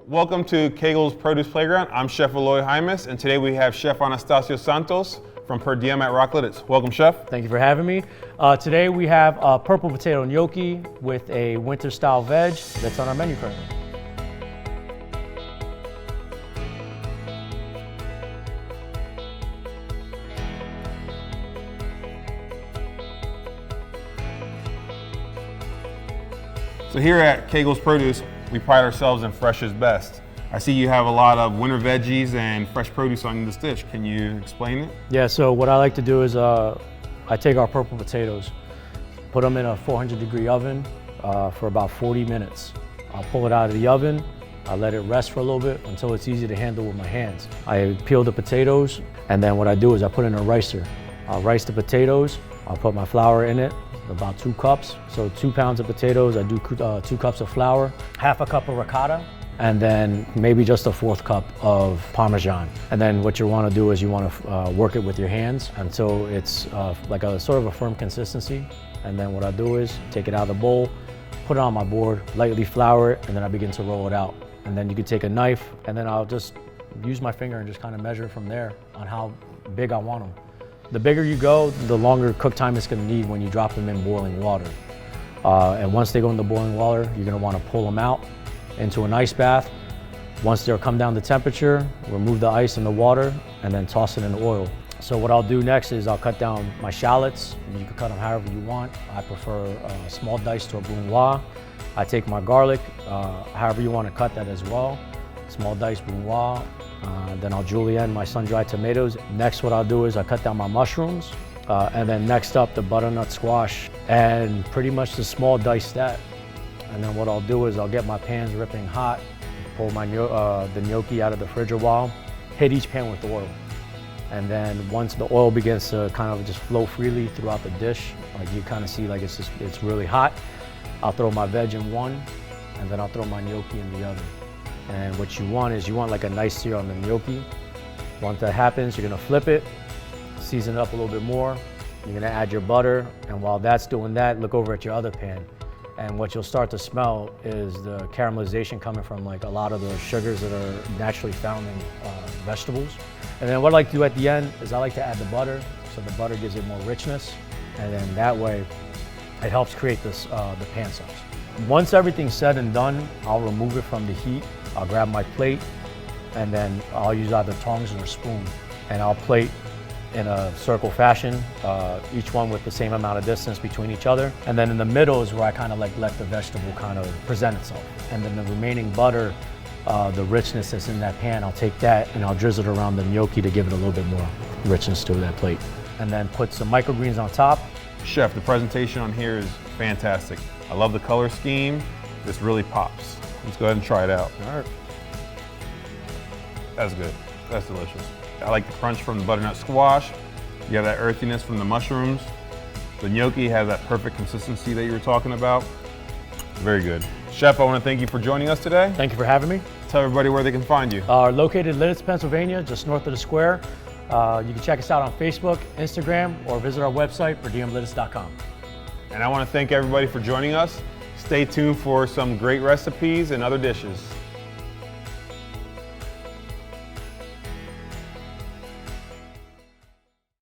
Welcome to Kegel's Produce Playground. I'm Chef Eloy, and today we have Chef Anastasio Santos from Per Diem at Rock Lidditz. Welcome, Chef. Thank you for having me. Today we have purple potato gnocchi with a winter-style veg that's on our menu currently. So here at Kegel's Produce, we pride ourselves in fresh is best. I see you have a lot of winter veggies and fresh produce on this dish. Can you explain it? Yeah, so what I like to do is I take our purple potatoes, put them in a 400-degree oven for about 40 minutes. I'll pull it out of the oven, I let it rest for a little bit until it's easy to handle with my hands. I peel the potatoes, and then what I do is I put in a ricer. I'll rice the potatoes, I'll put my flour in it, about 2 cups. So 2 pounds of potatoes, I do 2 cups of flour, half a cup of ricotta, and then maybe just a 1/4 cup of Parmesan. And then what you want to do is you want to work it with your hands until it's like a sort of a firm consistency. And then what I do is take it out of the bowl, put it on my board, lightly flour it, and then I begin to roll it out. And then you can take a knife, and then I'll just use my finger and just kind of measure from there on how big I want them. The bigger you go, the longer cook time it's going to need when you drop them in boiling water. And once they go into boiling water, you're going to want to pull them out into an ice bath. Once they'll come down to temperature, remove the ice and the water, and then toss it in the oil. So what I'll do next is I'll cut down my shallots. You can cut them however you want. I prefer small dice to a brunoise. I take my garlic, however you want to cut that as well. Small dice brunoise. Then I'll julienne my sun-dried tomatoes. Next, what I'll do is I cut down my mushrooms, and then next up the butternut squash, and pretty much the small diced that. And then what I'll do is I'll get my pans ripping hot, pull my the gnocchi out of the fridge a while, hit each pan with oil. And then once the oil begins to kind of just flow freely throughout the dish, like you kind of see like it's really hot, I'll throw my veg in one, and then I'll throw my gnocchi in the other. And what you want is you want like a nice sear on the gnocchi. Once that happens, you're gonna flip it, season it up a little bit more. You're gonna add your butter, and while that's doing that, look over at your other pan. And what you'll start to smell is the caramelization coming from like a lot of the sugars that are naturally found in vegetables. And then what I like to do at the end is I like to add the butter, so the butter gives it more richness, and then that way it helps create this the pan sauce. Once everything's said and done, I'll remove it from the heat. I'll grab my plate, and then I'll use either tongs or a spoon, and I'll plate in a circle fashion, each one with the same amount of distance between each other. And then in the middle is where I kind of like let the vegetable kind of present itself. And then the remaining butter, the richness that's in that pan, I'll take that and I'll drizzle it around the gnocchi to give it a little bit more richness to that plate. And then put some microgreens on top. Chef, the presentation on here is fantastic. I love the color scheme. This really pops. Let's go ahead and try it out. All right. That's good. That's delicious. I like the crunch from the butternut squash. You have that earthiness from the mushrooms. The gnocchi has that perfect consistency that you were talking about. Very good. Chef, I want to thank you for joining us today. Thank you for having me. Tell everybody where they can find you. Located in Lidditz, Pennsylvania, just north of the square. You can check us out on Facebook, Instagram, or visit our website, perdiemlidditz.com. And I want to thank everybody for joining us. Stay tuned for some great recipes and other dishes.